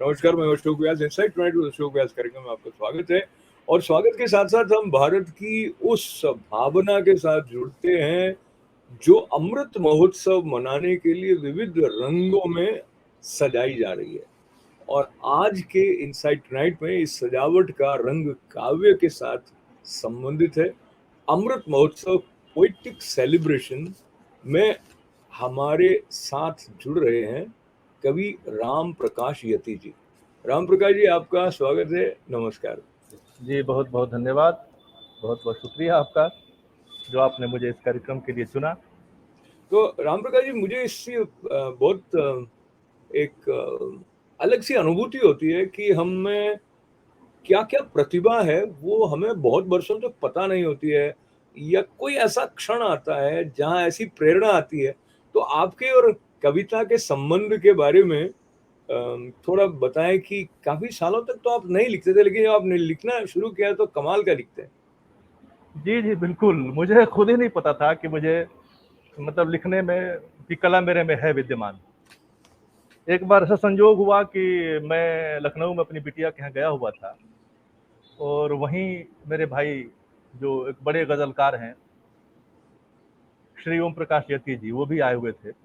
नमस्कार, मैं अशोक व्यास। Insight tonight with Ashok व्यास कार्यक्रम में आपका स्वागत है। और स्वागत के साथ-साथ हम भारत की उस भावना के साथ जुड़ते हैं, जो अमृत महोत्सव मनाने के लिए विविध रंगों में सजाई जा रही है। और आज के इनसाइट टुनाइट में इस सजावट का रंग काव्य के साथ संबंधित है। अमृत महोत्सव पोएटिक सेलिब्रेशन में हमारे साथ जुड़ रहे हैं कवि राम प्रकाश यति जी। राम प्रकाश जी, आपका स्वागत है। नमस्कार जी। बहुत बहुत धन्यवाद, बहुत बहुत शुक्रिया आपका जो आपने मुझे इस कार्यक्रम के लिए चुना। तो राम प्रकाश जी, मुझे इससे बहुत एक अलग सी अनुभूति होती है कि हम में क्या क्या प्रतिभा है, वो हमें बहुत वर्षों तक पता नहीं होती है, या कोई ऐसा क्षण आता है जहां ऐसी प्रेरणा आती है। तो आपके और कविता के संबंध के बारे में थोड़ा बताएं कि काफी सालों तक तो आप नहीं लिखते थे, लेकिन जब आपने लिखना शुरू किया तो कमाल का लिखते हैं। जी जी बिल्कुल, मुझे खुद ही नहीं पता था कि मुझे मतलब लिखने में की कला मेरे में है विद्यमान। एक बार ऐसा संजोग हुआ कि मैं लखनऊ में अपनी बिटिया के यहाँ गया हुआ था, और वहीं मेरे भाई जो एक बड़े गजलकार हैं श्री ओम प्रकाश यति जी, वो भी आए हुए थे।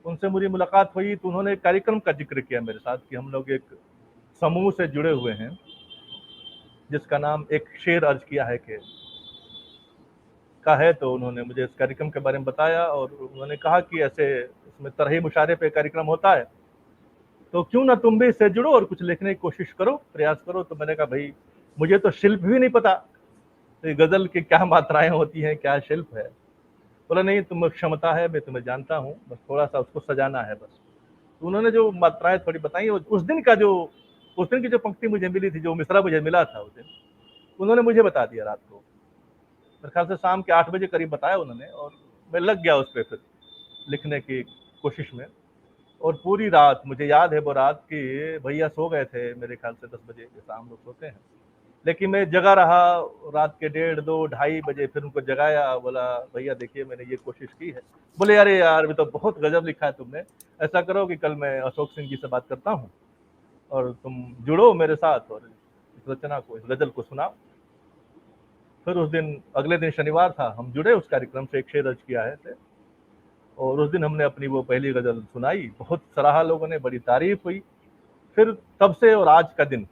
उनसे मेरी मुलाकात हुई तो उन्होंने एक कार्यक्रम का जिक्र किया मेरे साथ कि हम लोग एक समूह से जुड़े हुए हैं जिसका नाम एक शेर अर्ज किया है का है। तो उन्होंने मुझे इस कार्यक्रम के बारे में बताया और उन्होंने कहा कि ऐसे इसमें तरही मुशायरे पे कार्यक्रम होता है, तो क्यों ना तुम भी इससे जुड़ो और कुछ लिखने की कोशिश करो, प्रयास करो। तो मैंने कहा भाई मुझे तो शिल्प भी नहीं पता, तो गजल की क्या मात्राएं होती हैं, क्या शिल्प है। बोला नहीं, तुम क्षमता है, मैं तुम्हें जानता हूँ, बस थोड़ा सा उसको सजाना है बस। तो उन्होंने जो मात्राएं थोड़ी बताई, उस दिन की जो पंक्ति मुझे मिली थी, जो मिसरा मुझे मिला था उस दिन, उन्होंने मुझे बता दिया रात को। मेरे ख्याल से शाम के 8 बजे करीब बताया उन्होंने, और मैं लग गया उस पर फिर लिखने की कोशिश में। और पूरी रात मुझे याद है, वो रात की भैया सो गए थे मेरे ख्याल से 10 बजे, जैसा हम लोग सोते हैं, लेकिन मैं जगा रहा। रात के 1:30, 2, 2:30 बजे फिर उनको जगाया, बोला भैया देखिए मैंने ये कोशिश की है। बोले अरे यार, अभी तो बहुत गजब लिखा है तुमने, ऐसा करो कि कल मैं अशोक सिंह जी से बात करता हूँ और तुम जुड़ो मेरे साथ और इस रचना को, इस गजल को सुनाओ। फिर उस दिन, अगले दिन शनिवार था, हम जुड़े उस कार्यक्रम से, एक शेर अर्ज किया है थे, और उस दिन हमने अपनी वो पहली गजल सुनाई, बहुत सराहा लोगों ने, बड़ी तारीफ हुई। फिर तब से और आज का दिन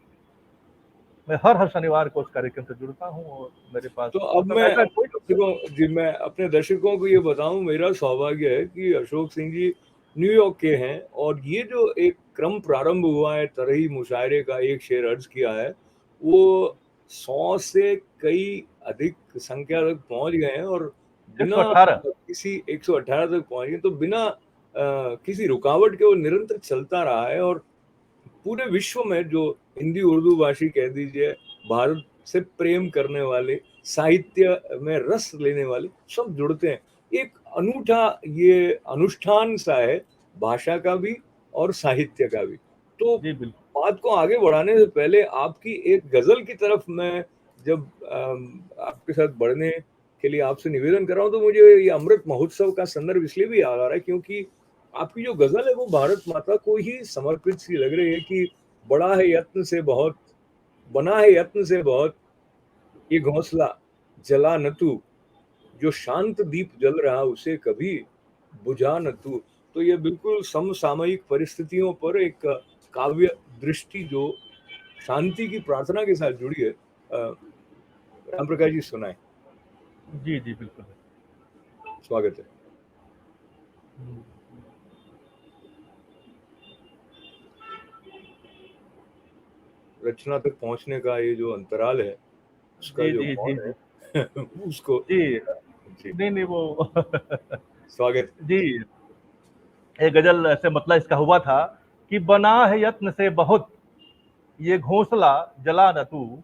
मैं हर शनिवार को उस कार्यक्रम से जुड़ता हूँ। और मेरे पास तो अब मतलब मैं ऐसा कोई मैं अपने दर्शकों को ये बताऊं, मेरा सौभाग्य है कि अशोक सिंह जी न्यूयॉर्क के हैं, और ये जो एक क्रम प्रारंभ हुआ है तरही मुशायरे का, एक शेर अर्ज किया है, वो 100 से कई अधिक संख्या तक पहुंच गए हैं, और बिना 118। किसी 118 तक पहुंच गए, तो बिना किसी रुकावट के वो निरंतर चलता रहा है। और पूरे विश्व में जो हिंदी उर्दू भाषी कह दीजिए, भारत से प्रेम करने वाले, साहित्य में रस लेने वाले सब जुड़ते हैं। एक अनूठा ये अनुष्ठान सा है, भाषा का भी और साहित्य का भी। तो जी बिल्कुल। बात को आगे बढ़ाने से पहले आपकी एक गजल की तरफ मैं जब आपके साथ बढ़ने के लिए आपसे निवेदन कर रहा हूँ, तो मुझे ये अमृत महोत्सव का संदर्भ इसलिए भी याद आ रहा है क्योंकि आपकी जो गजल है वो भारत माता को ही समर्पित सी लग रही है कि बड़ा है यत्न से बहुत, बना है यत्न से बहुत, ये घोंसला जला न तू, जो शांत दीप जल रहा उसे कभी बुझा न तू। तो ये बिल्कुल समसामयिक परिस्थितियों पर एक काव्य दृष्टि जो शांति की प्रार्थना के साथ जुड़ी है। राम प्रकाश जी, सुनाए। जी जी बिल्कुल। स्वागत है। रचना तक पहुंचने का ये जो अंतराल है, उसका जी जो जी जी मौन जी है उसको जी। जी नहीं नहीं, वो स्वागत। जी, एक गजल ऐसे मतलब इसका हुआ था कि बना है यत्न से बहुत, ये घोंसला जला न तू,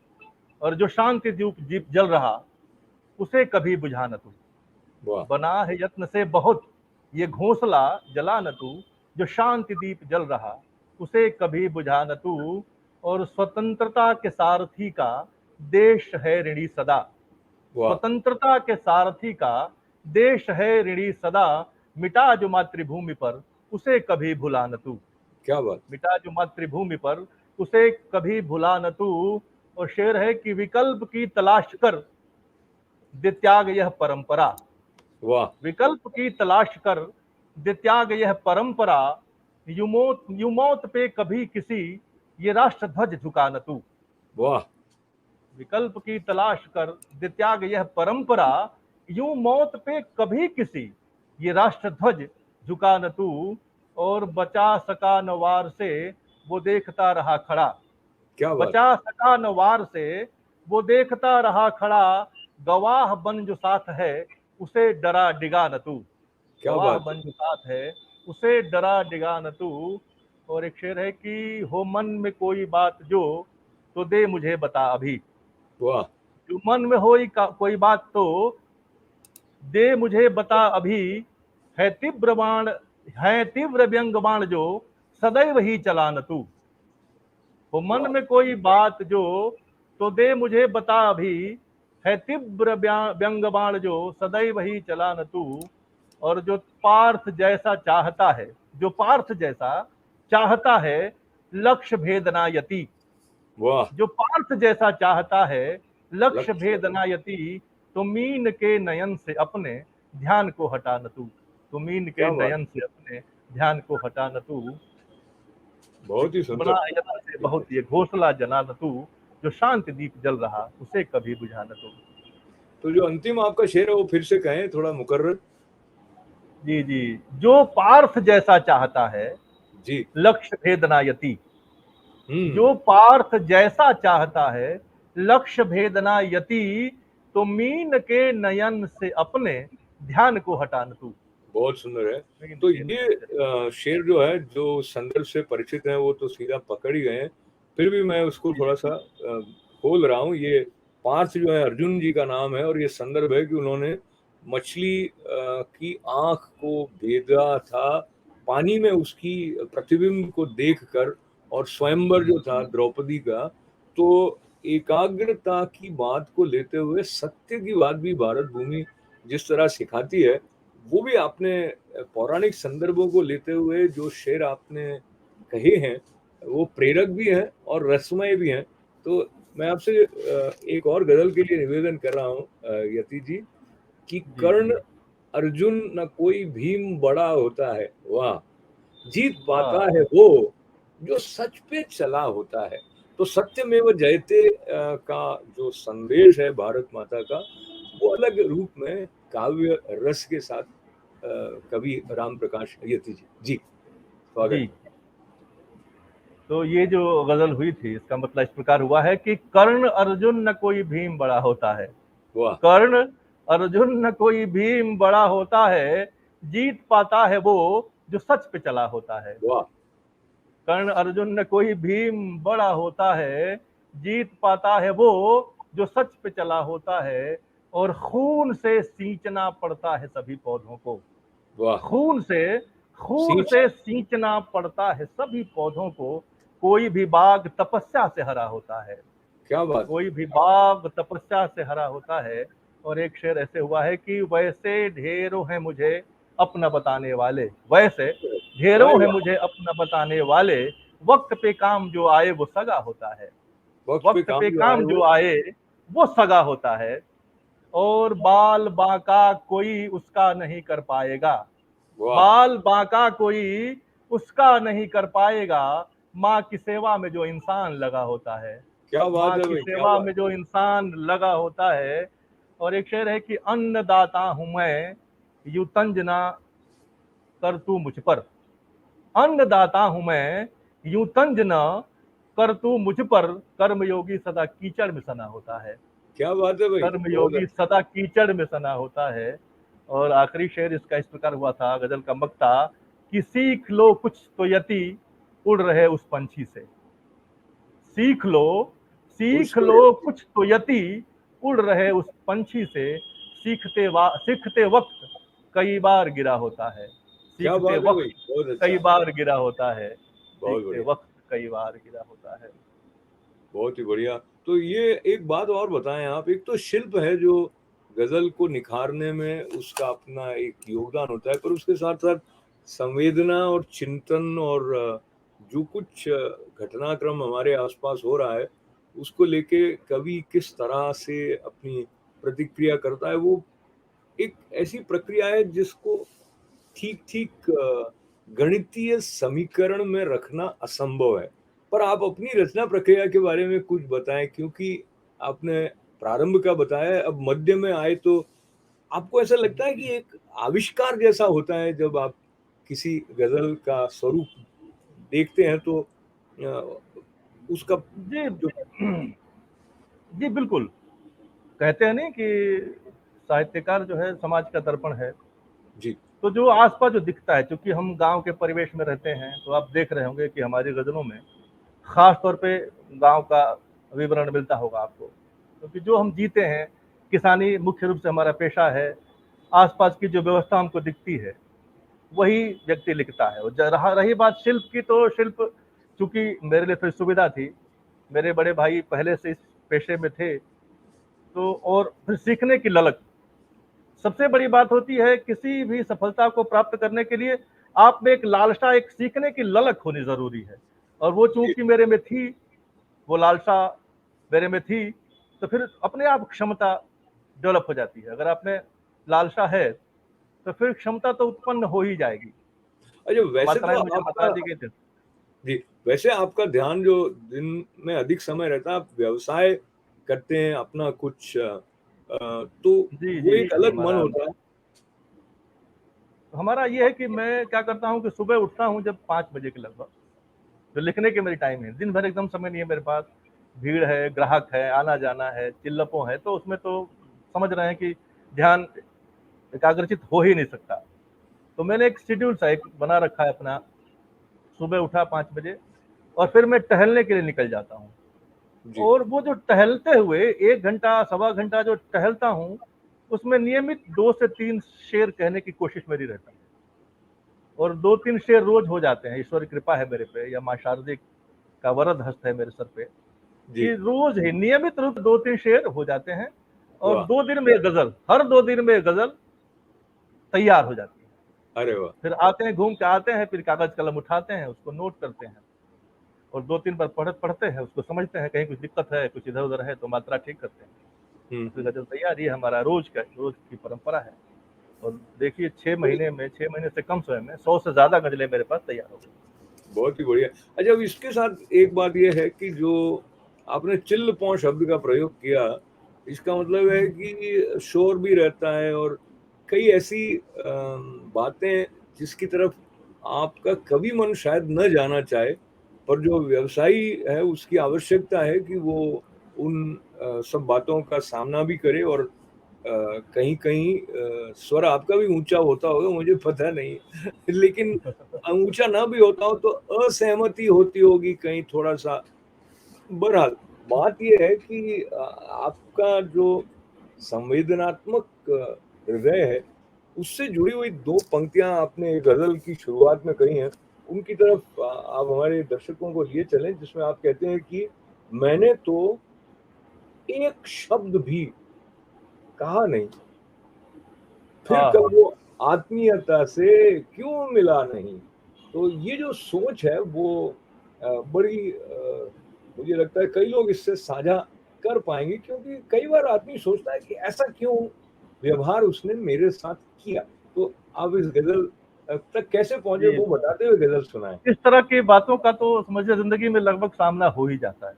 और जो शांति दीप दीप जल रहा उसे कभी बुझा न तू। वाह। बना है यत्न से बहुत, ये घोंसला जला न तू, जो शांति दीप जल रहा उसे कभी बुझा न तू। और स्वतंत्रता के सारथी का देश है ऋणी सदा, वाह। स्वतंत्रता के सारथी का देश है ऋणी सदा, मिटा जो मातृभूमि पर उसे कभी भुला न तू। क्या बात। मिटा जो मातृभूमि पर, उसे कभी भुला न तू। और शेर है कि विकल्प की तलाश कर, दे त्याग यह परंपरा। वाह विकल्प की तलाश कर, दे त्याग यह परंपरा। यू मौत पे कभी किसी, ये राष्ट्र ध्वज झुका न तू। वाह। विकल्प की तलाश कर, दे त्याग यह परंपरा। यूं मौत पे कभी किसी, ये राष्ट्र ध्वज झुका न तू। और बचा सका न वार से, वो देखता रहा खड़ा। क्या बात। बचा सका न वार से, वो देखता रहा खड़ा। गवाह बन जो साथ है, उसे डरा डिगा न तू। क्या गवाह बात है। बन जो साथ है, उसे डरा डिगा न तू। और एक शेर है कि हो मन में कोई बात जो, तो दे मुझे बता अभी। वाह। जो मन में हो कोई बात तो दे मुझे बता अभी। है तीव्र बाण, है तीव्र व्यंग बाण जो, सदैव ही चला न तू। हो मन वाह। में कोई बात जो, तो दे मुझे बता अभी। है तीव्र व्यंग बाण जो, सदैव ही चला न तू। और जो पार्थ जैसा चाहता है, जो पार्थ जैसा चाहता है, लक्ष्य भेदना यति। वाह। जो पार्थ जैसा चाहता है, लक्ष्य लक्ष्य। भेदना यति। तो मीन के नयन से अपने ध्यान को हटा न तू। तो मीन के क्या बात। नयन से अपने ध्यान को हटा न तू। बहुत ही बना सुंदर। यत्न से बहुत ये घोंसला जना न तू। जो शांति दीप जल रहा, उसे कभी बुझा न तू। तो जो अंतिम आपका शेर है वो फिर से कहें थोड़ा मुकर्रर। जी जी। जो पार्थ जैसा चाहता है, जी। लक्ष्य भेदना यति। हम्म। जो पार्थ जैसा चाहता है, लक्ष्य भेदना यति। तो मीन के नयन से अपने ध्यान को हटा न तू। बहुत सुंदर है। मीन तो के ये नयन से। शेर जो है, जो संदर्भ से परिचित है वो तो सीधा पकड़ ही गए हैं, फिर भी मैं उसको जी थोड़ा सा खोल रहा हूँ। ये पार्थ जो है अर्जुन जी का नाम है, और ये संदर्भ है कि उन्होंने मछली की आंख को भेदा था पानी में, उसकी प्रतिबिंब को देखकर। और स्वयंवर जो था द्रौपदी का, तो एकाग्रता की बात को लेते हुए सत्य की बात भी भारत भूमि जिस तरह सिखाती है, वो भी आपने पौराणिक संदर्भों को लेते हुए जो शेर आपने कहे हैं, वो प्रेरक भी हैं और रसमय भी हैं। तो मैं आपसे एक और गजल के लिए निवेदन कर रहा हूँ यति जी, कि जी कर्ण जी। अर्जुन न कोई भीम बड़ा होता है, वाह। जीत पाता वाह। है वो जो सच पे चला होता है। तो सत्यमेव जयते का जो संदेश है भारत माता का, वो अलग रूप में काव्य रस के साथ कवि राम प्रकाश यति जी जी, स्वागत। जी। तो ये जो गजल हुई थी, इसका मतलब इस प्रकार हुआ है कि कर्ण अर्जुन न कोई भीम बड़ा होता है। वाह। कर्ण अर्जुन न कोई भीम बड़ा होता है। जीत पाता है वो जो सच पे चला होता है। वाह। कर्ण अर्जुन न कोई भीम बड़ा होता है। जीत पाता है वो जो सच पे चला होता है। और खून से सींचना पड़ता है सभी पौधों को। वाह। खून से खून सींच। से सींचना पड़ता है सभी पौधों को। कोई भी बाग तपस्या से हरा होता है। क्या बात। कोई भी बाग तपस्या से हरा होता है। और एक शेर ऐसे हुआ है कि वैसे ढेरों हैं मुझे अपना बताने वाले। वैसे वाह ढेरों हैं वाह। मुझे अपना बताने वाले। वक्त पे काम जो आए वो सगा होता है। वक्त पे वक्त पे काम जो आए काम वो। जो आए वो सगा होता है। और बाल बांका कोई उसका नहीं कर पाएगा। वाह। बाल बांका कोई उसका नहीं कर पाएगा। माँ की सेवा में जो इंसान लगा होता है। क्या बात माँ है की भाई, क्या सेवा बात। में जो इंसान लगा होता है। और एक शेर है कि अन्नदाता हूं मैं, यूं तंज ना कर तू मुझ पर। अन्नदाता हूं मैं, यूं तंज न कर तू मुझ पर। कर्मयोगी सदा कीचड़ में सना होता है। क्या बात है भाई, बहुत कर्मयोगी अच्छा। सदा कीचड़ में सना होता है। और आखिरी शेर इसका इस प्रकार हुआ था, गजल का मक्ता, कि सीख लो कुछ तो यति उड़ रहे उस पंछी से। सीख लो, कुछ सीख तो लो है। कुछ तो यति उड़ रहे उस पंछी से। सीखते वक्त कई बार गिरा होता है। क्या सीखते बात है भाई, वक्त बहुत कई अच्छा। बार गिरा होता है। बहुत सीखते बढ़िया। वक्त कई बार गिरा होता है। बहुत ही बढ़िया। तो ये एक बात और बताएं आप, एक तो शिल्प है जो गजल को निखारने में उसका अपना एक योगदान होता है, पर उसके साथ साथ संवेदना और चिंतन और जो कुछ घटनाक्रम हमारे आसपास हो रहा है, उसको लेके कवि किस तरह से अपनी प्रतिक्रिया करता है, वो एक ऐसी प्रक्रिया है जिसको ठीक-ठीक गणितीय समीकरण में रखना असंभव है। पर आप अपनी रचना प्रक्रिया के बारे में कुछ बताएँ, क्योंकि आपने प्रारंभ का बताया है, अब मध्य में आए तो आपको ऐसा लगता है कि एक आविष्कार जैसा होता है जब आप किसी गज़ल का स्वरूप देखते हैं तो उसका जी जो जी बिल्कुल। कहते हैं नहीं कि साहित्यकार जो है समाज का दर्पण है। जी, तो जो आसपास जो दिखता है, क्योंकि हम गांव के परिवेश में रहते हैं, तो आप देख रहे होंगे कि हमारी गजलों में खास तौर पे गांव का विवरण मिलता होगा आपको, क्योंकि जो हम जीते हैं, किसानी मुख्य रूप से हमारा पेशा है। आसपास की जो व्यवस्था हमको दिखती है वही व्यक्ति लिखता है। और रही बात शिल्प की, तो शिल्प चूंकि मेरे लिए थोड़ी सुविधा थी, मेरे बड़े भाई पहले से इस पेशे में थे, तो और फिर सीखने की ललक सबसे बड़ी बात होती है। किसी भी सफलता को प्राप्त करने के लिए आप में एक लालसा, एक सीखने की ललक होनी जरूरी है। और वो जी। चूंकि मेरे में थी, वो लालसा मेरे में थी, तो फिर अपने आप क्षमता डेवलप हो जाती है। अगर आप में लालसा है तो फिर क्षमता तो उत्पन्न हो ही जाएगी। अच्छा, वैसे मात्राएं तो मुझे बता आपका दी गई थी। जी, वैसे आपका ध्यान जो दिन में अधिक समय रहता है, आप व्यवसाय करते हैं अपना कुछ तो जी वो जी एक जी अलग मन हमारा होता है। हमारा ये है कि मैं क्या करता हूँ कि सुबह उठता हूँ जब 5 बजे के लगभग, जो लिखने की मेरी टाइम है। दिन भर एकदम समय नहीं है मेरे पास, भीड़ है, ग्राहक है, आना जाना है, चिल्लपों है, तो उसमें तो समझ रहे हैं कि ध्यान एकाग्रचित हो ही नहीं सकता। तो मैंने एक शेड्यूल सा एक बना रखा है अपना। सुबह उठा 5 बजे और फिर मैं टहलने के लिए निकल जाता हूँ। जी, और वो जो टहलते हुए 1 घंटा सवा घंटा जो टहलता हूँ, उसमें नियमित 2 से 3 शेर कहने की कोशिश मेरी रहती है। और 2-3 शेर रोज हो जाते हैं, ईश्वर की कृपा है मेरे पे, या माँ शारदे का वरद हस्त है मेरे सर पे, जी, कि रोज ही नियमित रूप से 2-3 शेर हो जाते हैं। और वाह! 2 दिन में गजल, हर 2 दिन में गजल तैयार हो जाती है। अरे वाह! फिर आते हैं, घूम के आते हैं, फिर कागज कलम उठाते हैं, उसको नोट करते हैं और 2-3 बार पढ़ते हैं, उसको समझते हैं, कहीं कुछ दिक्कत है, कुछ इधर उधर है तो मात्रा ठीक करते हैं, हुँ, और फिर हुँ। गजल तैयार। ये हमारा रोज की परंपरा है। और देखिए, 6 महीने से कम समय में 100 से ज्यादा गजलें मेरे पास तैयार हो गई। बहुत ही बढ़िया। अच्छा, अब इसके साथ एक बात ये है कि जो आपने चिल्ल-पॉं शब्द का प्रयोग किया, इसका मतलब है कि शोर भी रहता है और कई ऐसी बातें जिसकी तरफ आपका कभी मन शायद न जाना चाहे, पर जो व्यवसायी है उसकी आवश्यकता है कि वो उन सब बातों का सामना भी करे और कहीं-कहीं स्वर आपका भी ऊँचा होता होगा, मुझे पता नहीं। लेकिन ऊँचा ना भी होता हो तो असहमति होती होगी कहीं थोड़ा-सा। बहरहाल, बात ये है कि आपका जो संवेदनात्मक हृदय है, उससे जुड़ी हुई 2 पंक्तियाँ आपने गज़ल की शुरुआत में कही हैं, उनकी तरफ आप हमारे दर्शकों को लिए चलें, जिसमें आप कहते हैं कि मैंने तो एक शब्द भी कहा नहीं, फिर हाँ कब हाँ। वो आत्मीयता से क्यों मिला नहीं? तो ये जो सोच है वो बड़ी मुझे लगता है कई लोग इससे साझा कर पाएँगे, क्योंकि कई बार आदमी सोचता है कि ऐसा क्यों व्यवहार उसने मेरे साथ किया? तो आप इस गज़ल तक कैसे पहुँचे जी, वो बताते हुए गज़ल सुनाएँ। इस तरह की बातों का तो समझिए जिंदगी में लगभग सामना हो ही जाता है।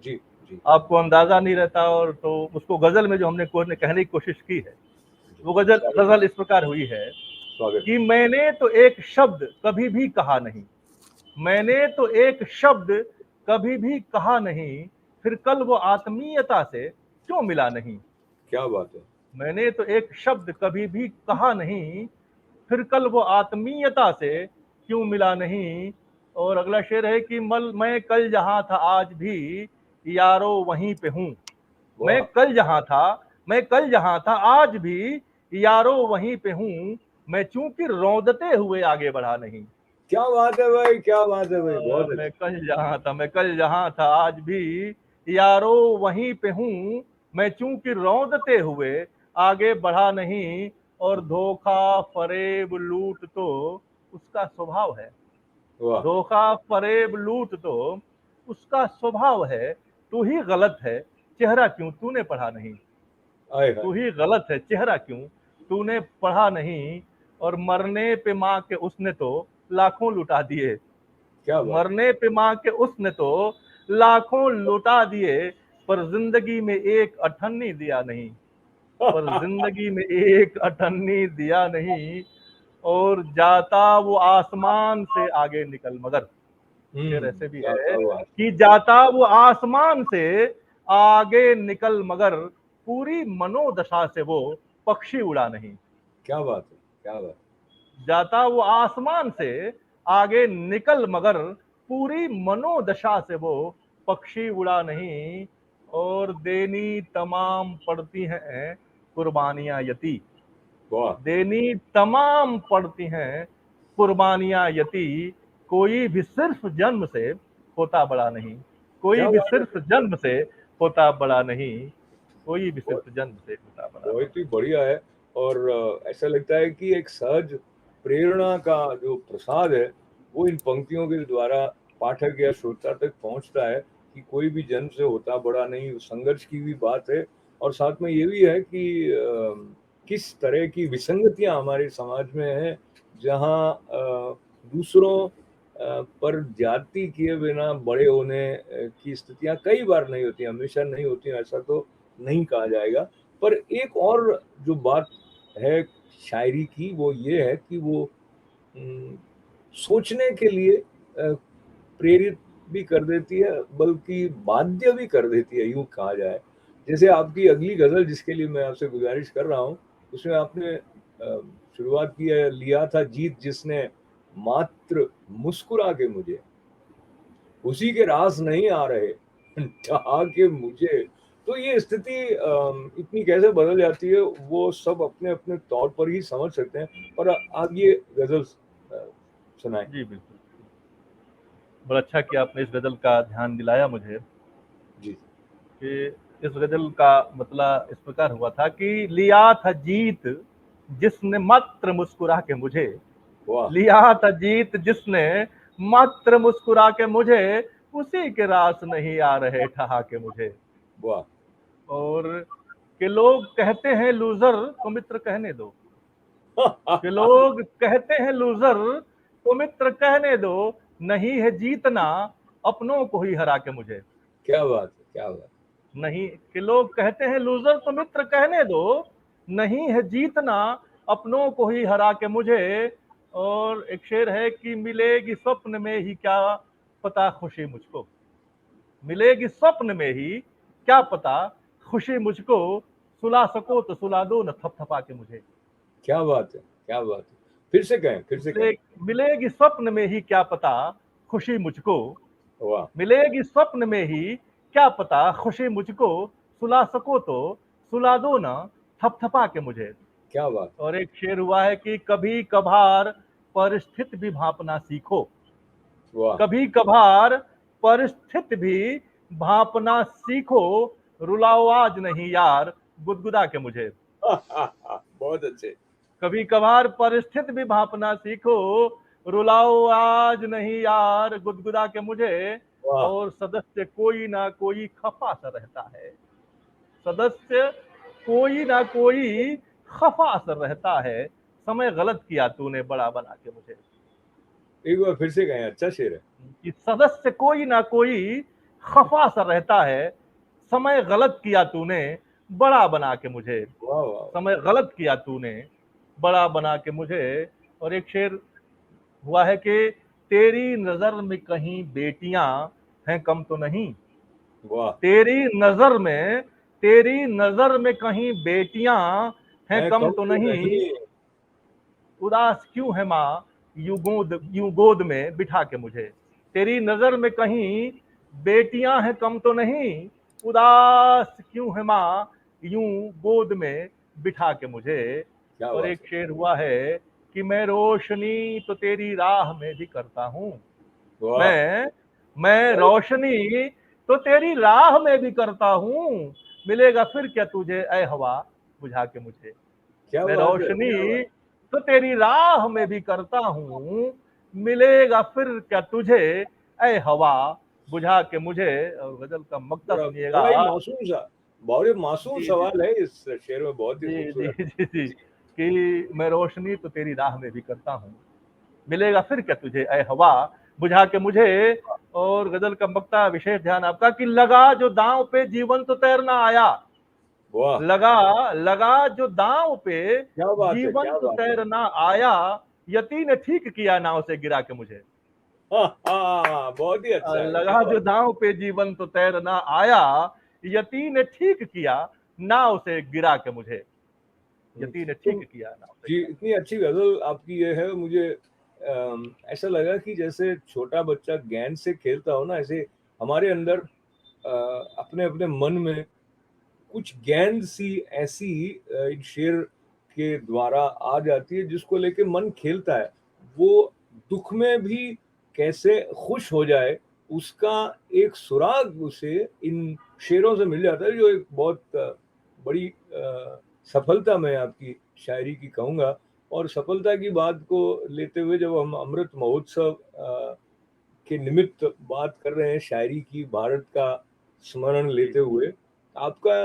जी, जी, आपको अंदाजा नहीं रहता, और तो उसको गजल में जो हमने कहने की कोशिश की है, जी। वो गजल स्वागत है, गजल इस प्रकार हुई है स्वागत कि है। मैंने तो एक शब्द कभी भी कहा नहीं, मैंने तो एक शब्द कभी भी कहा नहीं, फिर कल वो आत्मीयता से क्यों मिला नहीं। क्या बात है! मैंने तो एक शब्द कभी भी कहा नहीं, फिर कल वो आत्मीयता से क्यों मिला नहीं। और अगला शेर है कि मल मैं कल जहां था आज भी यारो वहीं पे हूँ। मैं वाह! कल जहां था मैं कल जहां था आज भी यारो वहीं पे हूँ। मैं चूंकि रौंदते हुए आगे बढ़ा नहीं। क्या बात है भाई! क्या बात है भाई! बहुत अच्छा। मैं कल जहां था आज भी यारो वहीं पे हूँ। मैं चूंकि रौंदते हुए आगे बढ़ा नहीं। और धोखा फरेब लूट तो उसका स्वभाव है। वाह! धोखा फरेब लूट तो उसका स्वभाव है, तू ही गलत है, चेहरा क्यों तूने पढ़ा नहीं। आय तू हाय! ही गलत है, चेहरा क्यों तूने पढ़ा नहीं। और मरने पे माँ के उसने तो लाखों लुटा दिए। क्या बात! मरने पे माँ के उसने तो लाखों लुटा दिए, पर जिंदगी में एक अठन्नी दिया नहीं। पर जिंदगी में एक अठन्नी दिया नहीं। और जाता वो आसमान से आगे निकल मगर, शेर ऐसे भी है क्या बात! कि जाता वो आसमान से आगे निकल मगर, पूरी मनोदशा से वो पक्षी उड़ा नहीं। क्या बात है! क्या बात! जाता वो आसमान से आगे निकल मगर, पूरी मनोदशा से वो पक्षी उड़ा नहीं। और देनी तमाम पड़ती हैं कुर्बानियां यती। वाह! देनी तमाम पड़ती हैं कुर्बानियां यती। कोई भी सिर्फ जन्म से होता बड़ा नहीं। कोई क्या भी बात सिर्फ है! जन्म से होता बड़ा नहीं। कोई भी बहुत सिर्फ जन्म से होता बड़ा नहीं। बहुत ही बढ़िया है और ऐसा लगता है कि एक सहज प्रेरणा का जो प्रसाद है, वो इन पंक्तियों के द्वारा पाठक या श्रोता तक पहुँचता है कि कोई भी जन्म से होता बड़ा नहीं, संघर्ष की भी बात है और साथ में ये भी है कि किस तरह की विसंगतियाँ हमारे समाज में हैं, जहाँ दूसरों पर जाति किए बिना बड़े होने की स्थितियाँ कई बार नहीं होती, हमेशा नहीं होती, ऐसा तो नहीं कहा जाएगा। पर एक और जो बात है शायरी की वो ये है कि वो उम, सोचने के लिए प्रेरित भी कर देती है, बल्कि बाध्य भी कर देती है, यूँ कहा जाए। जैसे आपकी अगली गज़ल जिसके लिए मैं आपसे गुज़ारिश कर रहा हूँ, उसमें आपने शुरुआत की है, लिया था जीत जिसने मात्र मुस्कुरा के मुझे, उसी के रास नहीं आ रहे, ढहा के मुझे। तो ये स्थिति इतनी कैसे बदल जाती है, वो सब अपने-अपने तौर पर ही समझ सकते हैं। पर आप ये गज़ल सुनाएँ। जी बिल्कुल। बड़ा अच्छा कि आपने इस गजल का ध्यान दिलाया मुझे जी, कि इस गजल का मतलब इस प्रकार हुआ था कि लिया था जीत जिसने मात्र मुस्कुरा के मुझे। वाह! लिया था जीत जिसने मात्र मुस्कुरा के मुझे, उसी के रास नहीं आ रहे ठहा के मुझे। वाह! और कि लोग कहते हैं लूजर तो मित्र कहने दो। कि लोग कहते हैं लूजर तो मित्र कहने दो, नहीं है जीतना अपनों को ही हरा के मुझे। क्या बात है, क्या बात! नहीं, कि लोग कहते हैं लूजर तो मित्र कहने दो, नहीं है जीतना अपनों को ही हरा के मुझे। और एक शेर है कि मिलेगी स्वप्न में ही क्या पता खुशी मुझको। मिलेगी स्वप्न में ही क्या पता खुशी मुझको, सुला सको तो सुला दो न थपथपा के मुझे। क्या बात है, क्या बात है! फिर से कहें, फिर से कहें। मिलेगी स्वप्न में ही क्या पता खुशी मुझको। वाह! मिलेगी स्वप्न में ही क्या पता खुशी मुझको, सुला सको तो सुला दो ना थपथपा के मुझे। क्या बात! और एक शेर हुआ है कि कभी कभार परिस्थिति भी भांपना सीखो। वाह! कभी कभार परिस्थिति भी भांपना सीखो, रुलाओ आज नहीं यार गुदगुदा के मुझे। बहुत अच्छे। कभी कभार परिस्थिति भी भांपना सीखो, रुलाओ आज नहीं यार गुदगुदा के मुझे। वाह! और सदस्य कोई ना कोई खफा सा रहता है। सदस्य कोई ना कोई खफा सा रहता है, समय गलत किया तूने बड़ा बना के मुझे। एक बार फिर से कहें, अच्छा शेर है। कि सदस्य कोई ना कोई खफा सा रहता है, समय गलत किया तूने बड़ा बना के मुझे। वाह, वाह, वाह! समय गलत किया तूने बड़ा बना के मुझे। और एक शेर हुआ है कि तेरी नजर में कहीं बेटियां हैं कम तो नहीं। वाह! तेरी नजर में तेरी नजर में कहीं बेटियां हैं हैं कम कम तो तो नहीं। नहीं। उदास क्यों है माँ यूं गोद में बिठा के मुझे। तेरी नजर में कहीं बेटियां हैं कम तो नहीं। उदास क्यों है माँ यूं गोद में बिठा के मुझे। क्या और बात एक है! शेर हुआ है कि मैं रोशनी तो तेरी राह में भी करता हूँ। वाह! मैं बहुत रोशनी तो तेरी राह में भी करता हूँ, मिलेगा फिर क्या तुझे ऐ हवा बुझा के मुझे। क्या मैं बात है! रोशनी तो तेरी राह में भी करता हूँ, मिलेगा फिर क्या तुझे ऐ हवा बुझा के मुझे। और गजल का मकता बड़ा सुनिएगा। बड़ा ही मासूम सा, बहुत ही मासूम जी जी सवाल है इस शेर में, बहुत ही जी जी खूबसूरत। जी जी जी। कि मैं रोशनी तो तेरी राह में भी करता हूँ, मिलेगा फिर क्या तुझे ऐ हवा बुझा के मुझे। और गजल का मक्ता विशेष ध्यान आपका कि लगा जो दांव पे जीवन तो तैरना आया। वाह, लगा लगा जो दांव पे क्या बात है, जीवन क्या तो बात है। तैरना आया, यती ने ठीक किया नाव से गिरा के मुझे। हाँ हाँ, बहुत ही अच्छा है, क्या लगा जो बात। दांव पे जीवन तो तैरना आया, यती ने ठीक किया नाव से गिरा के मुझे। यती ने तो ठीक किया नाव से जी, गिरा के। इतनी अच्छी गजल आपकी ये है, मुझे ऐसा लगा कि जैसे छोटा बच्चा गेंद से खेलता हो ना, ऐसे हमारे अंदर अपने अपने मन में कुछ गेंद सी ऐसी इन शेर के द्वारा आ जाती है जिसको लेके मन खेलता है। वो दुख में भी कैसे खुश हो जाए, उसका एक सुराग उसे इन शेरों से मिल जाता है, जो एक बहुत बड़ी सफलता मैं आपकी शायरी की कहूँगा। और सफलता की बात को लेते हुए जब हम अमृत महोत्सव के निमित्त बात कर रहे हैं शायरी की, भारत का स्मरण जी लेते हुए, आपका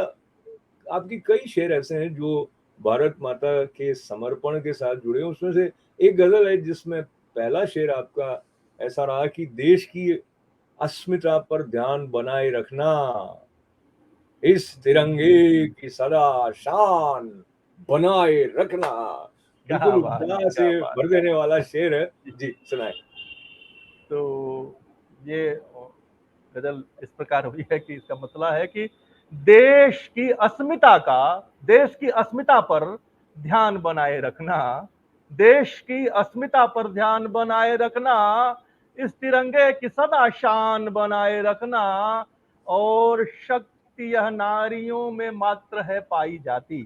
आपकी कई शेर ऐसे हैं जो भारत माता के समर्पण के साथ जुड़े हैं। उसमें से एक गजल है जिसमें पहला शेर आपका ऐसा रहा कि देश की अस्मिता पर ध्यान बनाए रखना, इस तिरंगे की सदा शान बनाए रखना। क्या बिल्कुल बात उत्साह क्या से बात भर क्या देने बात। वाला शेर है। जी, जी, सुनाए। तो ये गजल इस प्रकार हुई है कि इसका मतलब है कि देश की अस्मिता का, देश की अस्मिता पर ध्यान बनाए रखना, देश की अस्मिता पर ध्यान बनाए रखना, इस तिरंगे की सदा शान बनाए रखना। और शक्ति यह नारियों में मात्र है पाई जाती,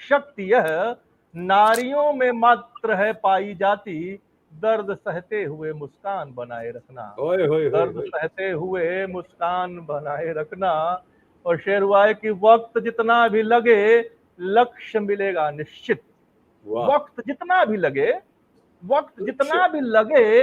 शक्ति यह नारियों में मात्र है पाई जाती, दर्द सहते हुए मुस्कान बनाए रखना, ओए होए होए दर्द होए। सहते हुए मुस्कान बनाए रखना। और शेर हुआ है कि वक्त जितना भी लगे लक्ष्य मिलेगा निश्चित। वाह। वक्त जितना भी लगे, वक्त लक्ष्य। जितना भी लगे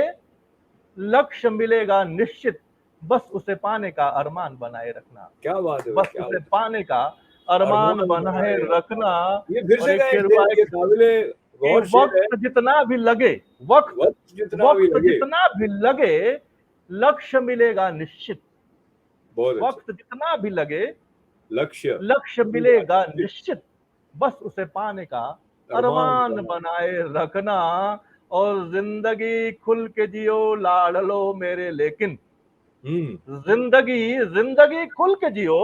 लक्ष्य मिलेगा निश्चित, बस उसे पाने का अरमान बनाए रखना, क्या बात है भाई, बस क्या उसे बात पाने का है। अरमान अरमान बनाए बनाए रखना। रखना। ये फिर और से एक गाएं शेर हुआ शेर, है ये काबिले कि गौर शेर है। वक्त जितना भी लगे, वक्त वक्त जितना भी वक्त लगे। जितना भी लगे लक्ष्य मिलेगा निश्चित, बहुत अच्छा। वक्त जितना भी लगे लक्ष्य लक्ष्य मिलेगा मिलेगा निश्चित, निश्चित, बस उसे पाने का अरमान अरमान बनाए। बनाए रखना। और जिंदगी खुल के जियो लाड़ लो मेरे लेकिन, हम्म। जिंदगी जिंदगी खुल के जियो,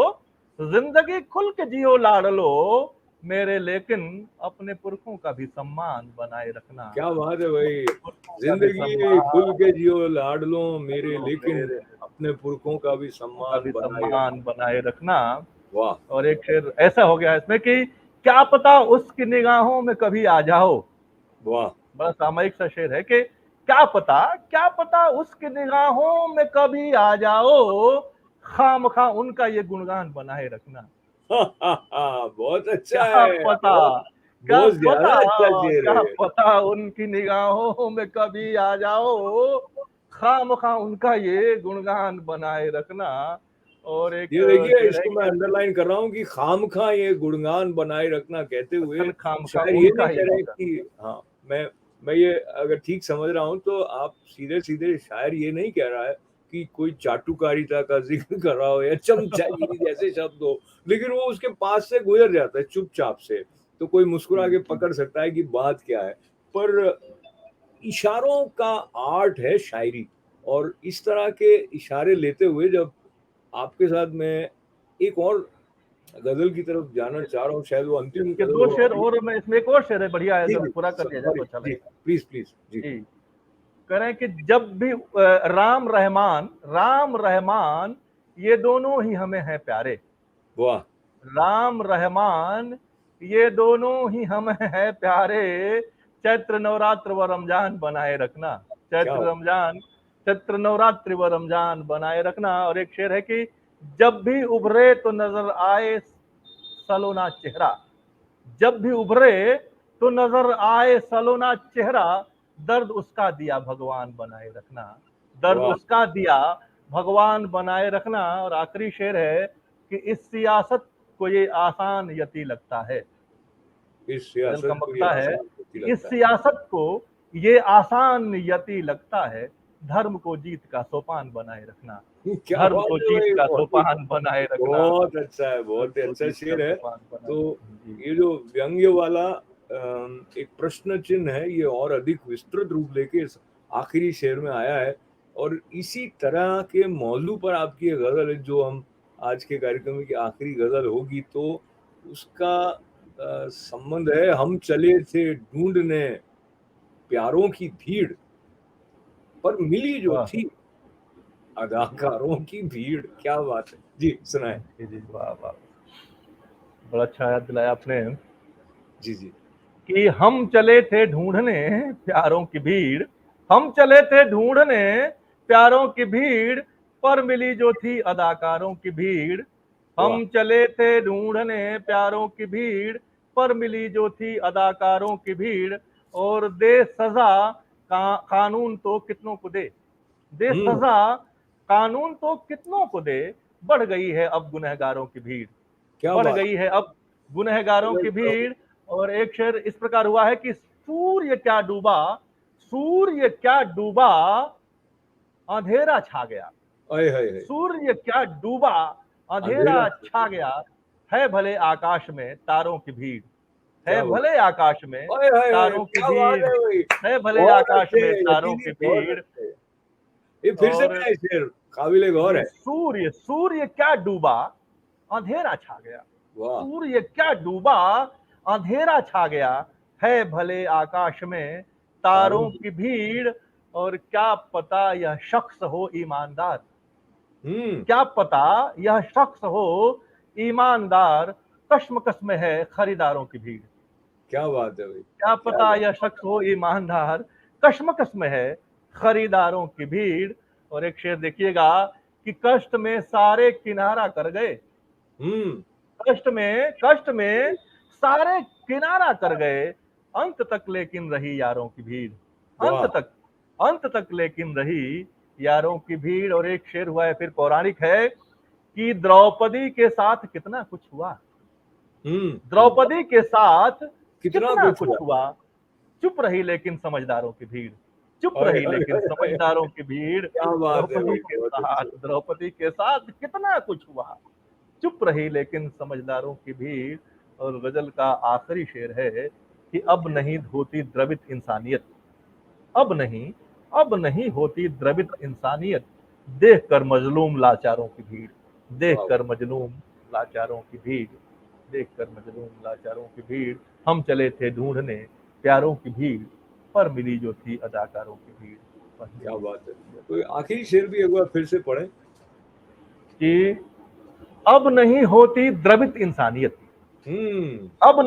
जिंदगी खुल के जियो लाड़ लो मेरे लेकिन, अपने पुरखों का भी सम्मान बनाए रखना, क्या बात है भाई। अपने पुरखों का भी जिंदगी खुल सम्मान के जियो लाडलो मेरे, लो लेकिन मेरे, अपने पुरखों का भी पुरखों का सम्मान भी बनाए रखना। सम्मान बनाए रखना। वाह। और एक शेर ऐसा हो गया इसमें कि क्या पता उसकी निगाहों में कभी आ जाओ। वाह। बड़ा सामयिक सा शेर है कि क्या पता उसकी निगाहों में कभी आ जाओ, खामखा उनका ये गुणगान बनाए रखना। बहुत अच्छा क्या है। पता, बहुत क्या बहुत पता, ज्यादा अच्छा शेर क्या है। पता उनकी निगाहों में कभी आ जाओ, खामखा उनका ये गुणगान बनाए रखना। और एक ये देखिए, शेर है इसको मैं कि अंडरलाइन कर रहा हूँ कि खामखा ये गुणगान बनाए रखना कहते हुए अखन खामखा शायर ये उनका नहीं ही कह रहे गुणगान। कि हाँ, मैं ये अगर ठीक समझ रहा हूँ तो आप सीधे सीधे शायर ये नहीं कह रहा है कि कोई चाटुकारिता का जिक्र कर रहा हो या चमचागिरी जैसे शब्द हो, लेकिन वो उसके पास से गुजर जाता है चुपचाप से, तो कोई मुस्कुरा के पकड़ सकता है कि बात क्या है। पर इशारों का आर्ट है शायरी, और इस तरह के इशारे लेते हुए जब आपके साथ मैं एक और गजल की तरफ जाना चाह रहा हूँ, शायद वो अंतिम इसके गजल दो हो शेर हमारी। और, मैं इसमें एक और शेर है बढ़िया है, जी जब जी, पूरा कर दिया जाए तो सॉरी अच्छा जी, लगेगा। प्लीज प्लीज जी। जी, कह रहे हैं कि जब भी राम रहमान, राम रहमान ये दोनों ही हमें हैं प्यारे, वाह। राम रहमान ये दोनों ही हमें हैं प्यारे, चैत्र नवरात्र व रमजान बनाए रखना, क्या चैत्र रमजान, चैत्र नवरात्रि व रमजान बनाए रखना। और एक शेर है कि जब भी उभरे तो नजर आए सलोना चेहरा, जब भी उभरे तो नजर आए सलोना चेहरा, दर्द उसका दिया भगवान बनाए रखना, दर्द वाह उसका दिया भगवान बनाए रखना। और आखिरी शेर है कि इस सियासत को ये आसान यति लगता है। इस गजल का सियासत को ये मकता है आसान होती कि इस लगता सियासत को ये आसान यति लगता है, धर्म को जीत का सोपान बनाए रखना, है। क्या धर्म बात को है जीत भाई, का सोपान बनाए रखना, बहुत अच्छा है, धर्म बहुत ही को अच्छा जीत का शेर है। सोपान बनाए। तो जी ये जो व्यंग्य वाला एक प्रश्न चिन्ह है, ये और अधिक विस्तृत रूप लेके इस आखिरी शेर में आया है। और इसी तरह के मौजू पर आपकी ये गजल है, जो हम आज के कार्यक्रम की आखिरी गजल होगी, तो उसका संबंध है, हम चले थे ढूंढने प्यारों की भीड़, पर मिली जो वाह, थी अदाकारों की भीड़। क्या बात है जी, सुनाए। जी जी, वाह वाह, बड़ा अच्छा याद दिलाया आपने जी जी। कि हम चले थे ढूंढने प्यारों की भीड़, हम चले थे ढूंढने प्यारों की भीड़, पर मिली जो थी अदाकारों की भीड़। वाह। हम चले थे ढूंढने प्यारों की भीड़, पर मिली जो थी अदाकारों की भीड़। और दे सजा कानून तो कितनों को दे, दे हम्म। सजा कानून तो कितनों को दे, बढ़ गई है अब गुनहगारों की भीड़, क्या बढ़ बात गई है अब गुनहगारों की है। भीड़। और एक शेर इस प्रकार हुआ है कि सूर्य क्या डूबा, सूर्य क्या डूबा, अंधेरा छा गया, हाय हाय हाय। सूर्य क्या डूबा, अंधेरा अंधेरा। छा गया, है भले आकाश में तारों की भीड़, है क्या बात। भले आकाश में हाय हाय हाय, तारों की क्या बात भीड़, है भाई। है भले बहुत आकाश अच्छे में हैं तारों यति जी, की बहुत भीड़। अच्छे हैं। ये फिर से और क्या है शेर, काबिले गौर जी, है। सूर्य सूर्य क्या डूबा, अंधेरा छा गया, वाह। सूर्य क्या डूबा, अंधेरा छा गया, है भले आकाश में तारों तारों की। की भीड़। और क्या पता यह शख्स हो ईमानदार, हम्म। क्या पता यह शख्स हो ईमानदार, कश्मकश में है खरीदारों की भीड़। क्या बात है भाई। क्या क्या पता बात। यह शख्स हो ईमानदार, कश्मकश में है खरीदारों की भीड़। और एक शेर देखिएगा कि कष्ट में सारे किनारा कर गए, हम्म। कष्ट में सारे किनारा कर गए, अंत तक लेकिन रही यारों की भीड़, अंत वाह। तक, अंत तक लेकिन रही यारों की भीड़। और एक शेर हुआ है फिर पौराणिक है कि द्रौपदी के साथ कितना कुछ हुआ, हम्म। द्रौपदी के साथ कितना कितना कुछ कुछ हुआ। हुआ, चुप रही लेकिन समझदारों की भीड़, चुप हाय रही हाय लेकिन हाय हाय। समझदारों की भीड़। क्या बात है भाई, बहुत अच्छे। द्रौपदी के साथ कितना कुछ हुआ, चुप रही लेकिन समझदारों की भीड़। और गजल का आखिरी शेर है कि अब नहीं होती द्रवित इंसानियत, अब नहीं, अब नहीं होती द्रवित इंसानियत, देख कर मजलूम लाचारों की भीड़, देख वाह। कर मजलूम लाचारों की भीड़, देख कर मजलूम लाचारों की भीड़। हम चले थे ढूंढने प्यारों की भीड़, पर मिली जो थी अदाकारों की भीड़, पर क्या मिली बात है। जो तो ये थी आखिरी शेर भी एक बार फिर से पढ़े। कि अब नहीं होती द्रवित इंसानियत, हम्म। अब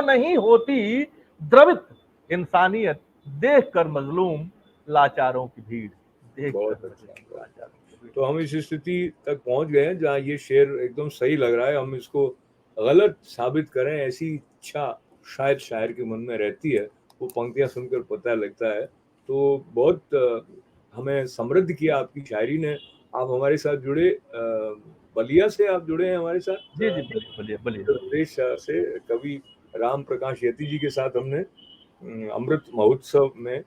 नहीं होती द्रवित इंसानियत, देख कर मजलूम लाचारों की भीड़, देख कर बहुत अच्छा, मजलूम बहुत। लाचारों की भीड़। तो हम इस स्थिति तक पहुंच गए हैं जहाँ ये शेर एकदम सही लग रहा है, हम इसको गलत साबित करें ऐसी इच्छा शायद शायर के मन में रहती है, वो पंक्तियां सुनकर पता लगता है। तो बहुत हमें समृद्ध किया आपकी शायरी ने। आप हमारे साथ जुड़े, बलिया से आप जुड़े हैं हमारे साथ, जी जी, बोलिए बोलिए बोलिए उत्तर बोलिए। प्रदेश से। कवि राम प्रकाश यति जी के साथ हमने अमृत महोत्सव में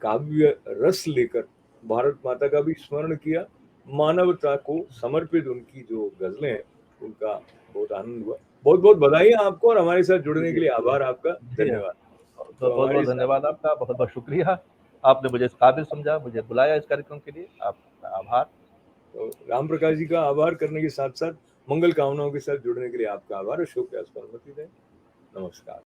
काव्य रस लेकर भारत माता का भी स्मरण किया, मानवता को समर्पित उनकी जो गजलें हैं उनका बहुत आनंद हुआ। बहुत बहुत बधाई आपको, और हमारे साथ जी जुड़ने जी के लिए आभार आपका। जी, धन्यवाद। तो बहुत हमारे बहुत साथ। धन्यवाद आपका, बहुत बहुत शुक्रिया, आपने मुझे इस काबिल समझा, मुझे बुलाया इस कार्यक्रम के लिए, आपका आभार। तो राम प्रकाश जी का आभार करने के साथ साथ मंगल कामनाओं के साथ जुड़ने के लिए आपका आभार और शुभ प्रयास पर अनुमति दें। नमस्कार।